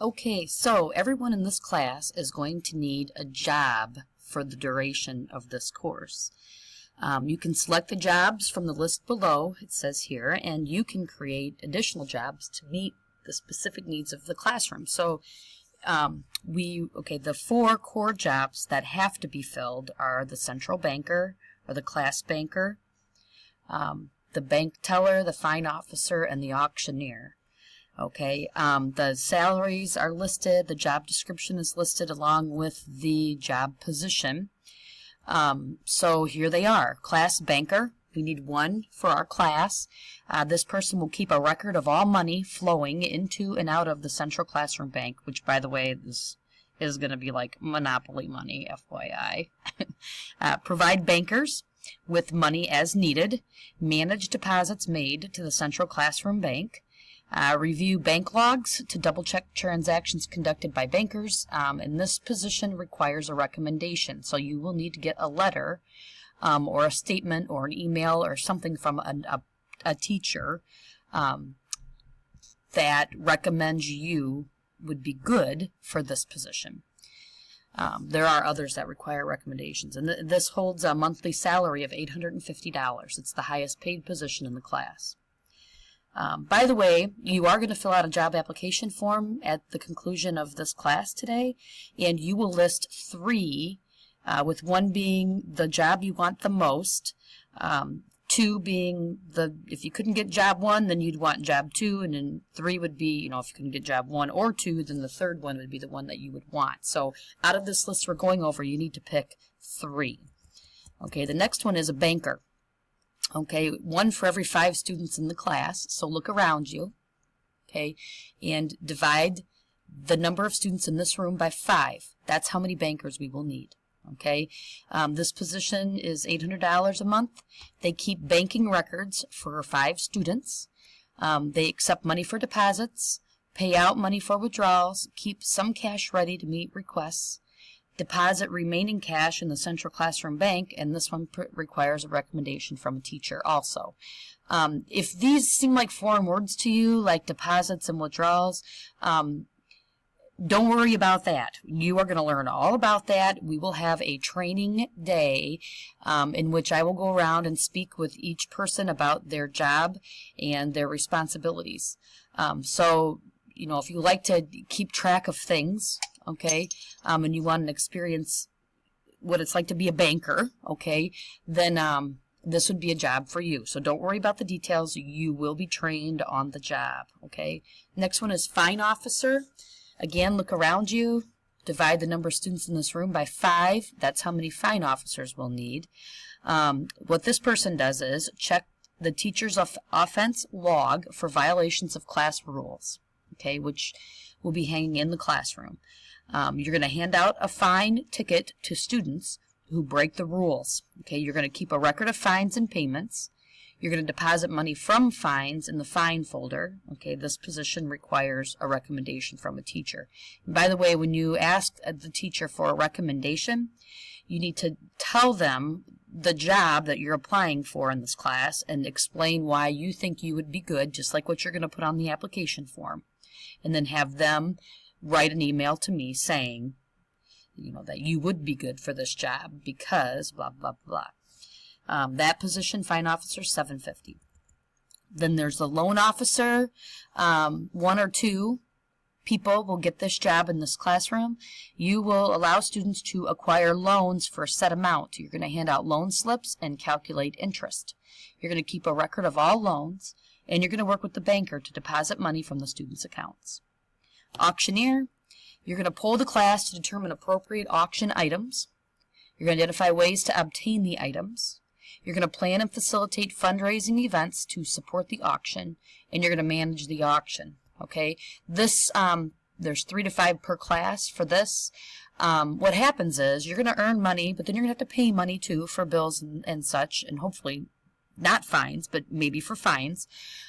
Okay, so everyone in this class is going to need a job for the duration of this course. You can select the jobs from the list below, it says here, and you can create additional jobs to meet the specific needs of the classroom. So the 4 core jobs that have to be filled are the central banker or the class banker, the bank teller, the fine officer, and the auctioneer. Okay, the salaries are listed, the job description is listed along with the job position. So here they are. Class banker, we need 1 for our class. This person will keep a record of all money flowing into and out of the central classroom bank, which, by the way, this is going to be like Monopoly money, FYI. Provide bankers with money as needed. Manage deposits made to the central classroom bank. Review bank logs to double-check transactions conducted by bankers, and this position requires a recommendation. So you will need to get a letter or a statement or an email or something from a teacher that recommends you would be good for this position. There are others that require recommendations, and this holds a monthly salary of $850. It's the highest paid position in the class. By the way, you are going to fill out a job application form at the conclusion of this class today, and you will list 3, with 1 being the job you want the most, 2 being if you couldn't get job 1, then you'd want job 2, and then 3 would be, if you couldn't get job 1 or 2, then the third one would be the one that you would want. So out of this list we're going over, you need to pick 3. Okay, the next one is a banker. Okay, 1 for every 5 students in the class, so look around you, okay, and divide the number of students in this room by 5. That's how many bankers we will need, okay. This position is $800 a month. They keep banking records for 5 students. They accept money for deposits, pay out money for withdrawals, keep some cash ready to meet requests, deposit remaining cash in the central classroom bank, and this one requires a recommendation from a teacher also. If these seem like foreign words to you, like deposits and withdrawals, don't worry about that. You are going to learn all about that. We will have a training day in which I will go around and speak with each person about their job and their responsibilities. So, if you like to keep track of things, okay, and you want to experience what it's like to be a banker, okay, then this would be a job for you. So don't worry about the details. You will be trained on the job, okay. Next one is fine officer. Again, look around you. Divide the number of students in this room by 5. That's how many fine officers we'll need. What this person does is check the teacher's offense log for violations of class rules, okay, which will be hanging in the classroom. You're going to hand out a fine ticket to students who break the rules. Okay, you're going to keep a record of fines and payments. You're going to deposit money from fines in the fine folder. Okay, this position requires a recommendation from a teacher. And by the way, when you ask the teacher for a recommendation, you need to tell them the job that you're applying for in this class and explain why you think you would be good, just like what you're going to put on the application form. And then have them write an email to me saying, that you would be good for this job because blah, blah, blah. That position, fine officer, $750. Then there's the loan officer. 1 or 2 people will get this job in this classroom. You will allow students to acquire loans for a set amount. You're going to hand out loan slips and calculate interest. You're going to keep a record of all loans, and you're going to work with the banker to deposit money from the students' accounts. Auctioneer, you're going to poll the class to determine appropriate auction items. You're going to identify ways to obtain the items. You're going to plan and facilitate fundraising events to support the auction, and you're going to manage the auction. Okay, this there's 3 to 5 per class for this. What happens is you're going to earn money, but then you're going to have to pay money too for bills and such, and hopefully not fines, but maybe for fines.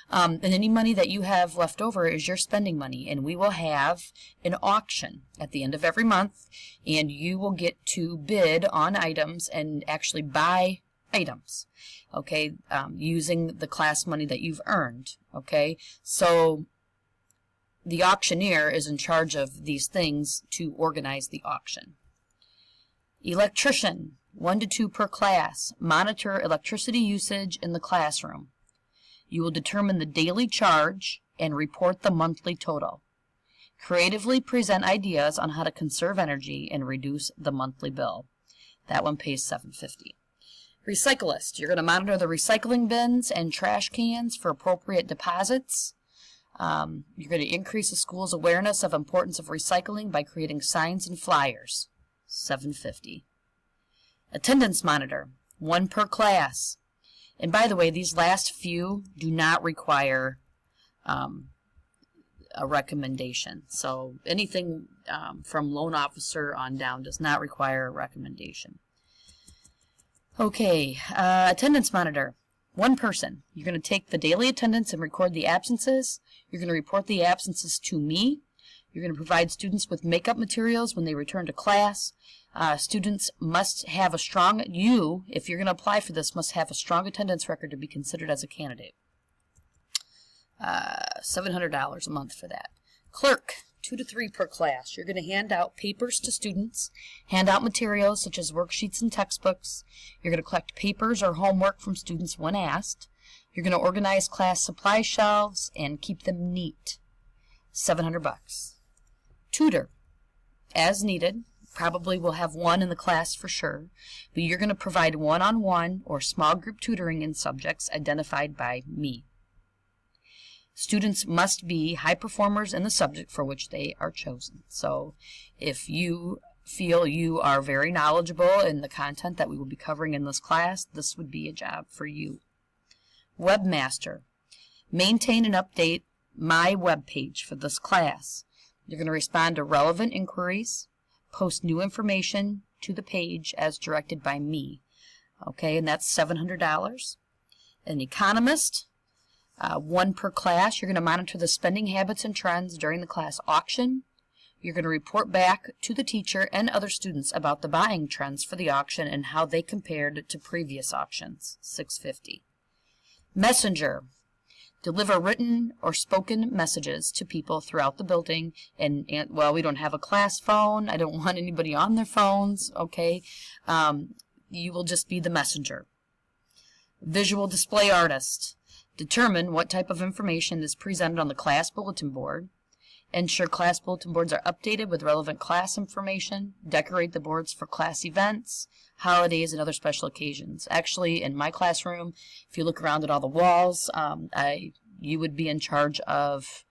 And any money that you have left over is your spending money, and we will have an auction at the end of every month, and you will get to bid on items and actually buy items, okay, using the class money that you've earned, okay. So the auctioneer is in charge of these things to organize the auction. Electrician, 1 to 2 per class. Monitor electricity usage in the classroom. You will determine the daily charge and report the monthly total. Creatively present ideas on how to conserve energy and reduce the monthly bill. That one pays $7.50. Recyclist, you're going to monitor the recycling bins and trash cans for appropriate deposits. You're going to increase the school's awareness of importance of recycling by creating signs and flyers. $7.50. Attendance monitor, 1 per class. And by the way, these last few do not require a recommendation. So anything from loan officer on down does not require a recommendation. Okay, attendance monitor, 1 person. You're going to take the daily attendance and record the absences. You're going to report the absences to me. You're going to provide students with makeup materials when they return to class. Students must have a strong, if you're going to apply for this, must have a strong attendance record to be considered as a candidate. $700 a month for that. Clerk, 2 to 3 per class. You're going to hand out papers to students, hand out materials such as worksheets and textbooks. You're going to collect papers or homework from students when asked. You're going to organize class supply shelves and keep them neat. $700. Tutor, as needed. Probably will have one in the class for sure, but you're going to provide one-on-one or small group tutoring in subjects identified by me. Students must be high performers in the subject for which they are chosen. So if you feel you are very knowledgeable in the content that we will be covering in this class, this would be a job for you. Webmaster, maintain and update my web page for this class. You're going to respond to relevant inquiries, post new information to the page as directed by me. Okay, and that's $700. An economist, 1 per class. You're going to monitor the spending habits and trends during the class auction. You're going to report back to the teacher and other students about the buying trends for the auction and how they compared to previous auctions. $6.50. Messenger, deliver written or spoken messages to people throughout the building. And well, we don't have a class phone. I don't want anybody on their phones. Okay, you will just be the messenger. Visual display artist, determine what type of information is presented on the class bulletin board. Ensure class bulletin boards are updated with relevant class information. Decorate the boards for class events, holidays, and other special occasions. Actually, in my classroom, if you look around at all the walls, you would be in charge of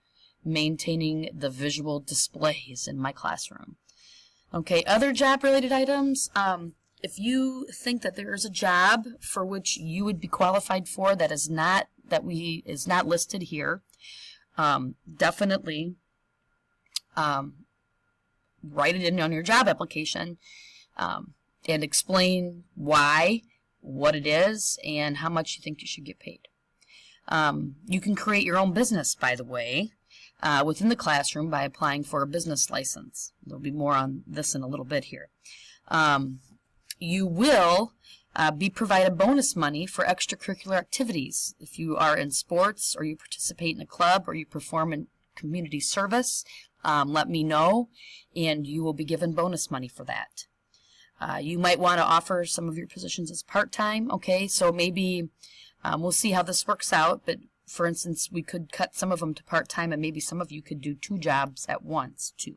maintaining the visual displays in my classroom. Okay, other job-related items. If you think that there is a job for which you would be qualified for that is not listed here, definitely write it in on your job application and explain why, what it is, and how much you think you should get paid. You can create your own business, by the way, within the classroom by applying for a business license. There'll be more on this in a little bit here. You will be provided bonus money for extracurricular activities. If you are in sports or you participate in a club or you perform in community service, let me know and you will be given bonus money for that. You might want to offer some of your positions as part-time. Okay, so maybe we'll see how this works out, but for instance, we could cut some of them to part-time and maybe some of you could do 2 jobs at once too.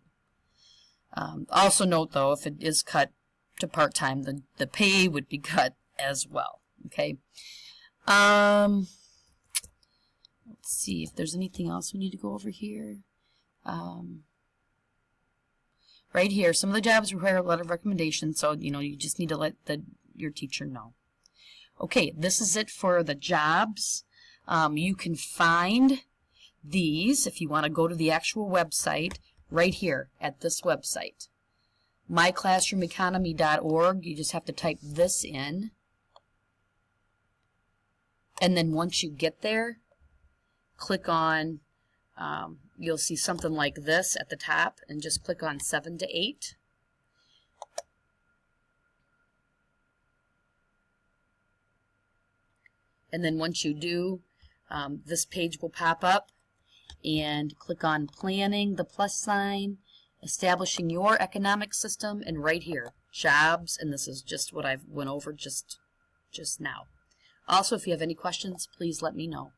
Also note though, if it is cut to part-time, the pay would be cut as well. Okay. Let's see if there's anything else we need to go over here. Right here, some of the jobs require a letter of recommendation, so you just need to let your teacher know. Okay, this is it for the jobs. You can find these if you want to go to the actual website right here at this website. myclassroomeconomy.org. You just have to type this in. And then once you get there, click on, you'll see something like this at the top, and just click on 7 to 8. And then once you do, this page will pop up, and click on planning, the plus sign, establishing your economic system, and right here, jobs, and this is just what I've went over just now. Also, if you have any questions, please let me know.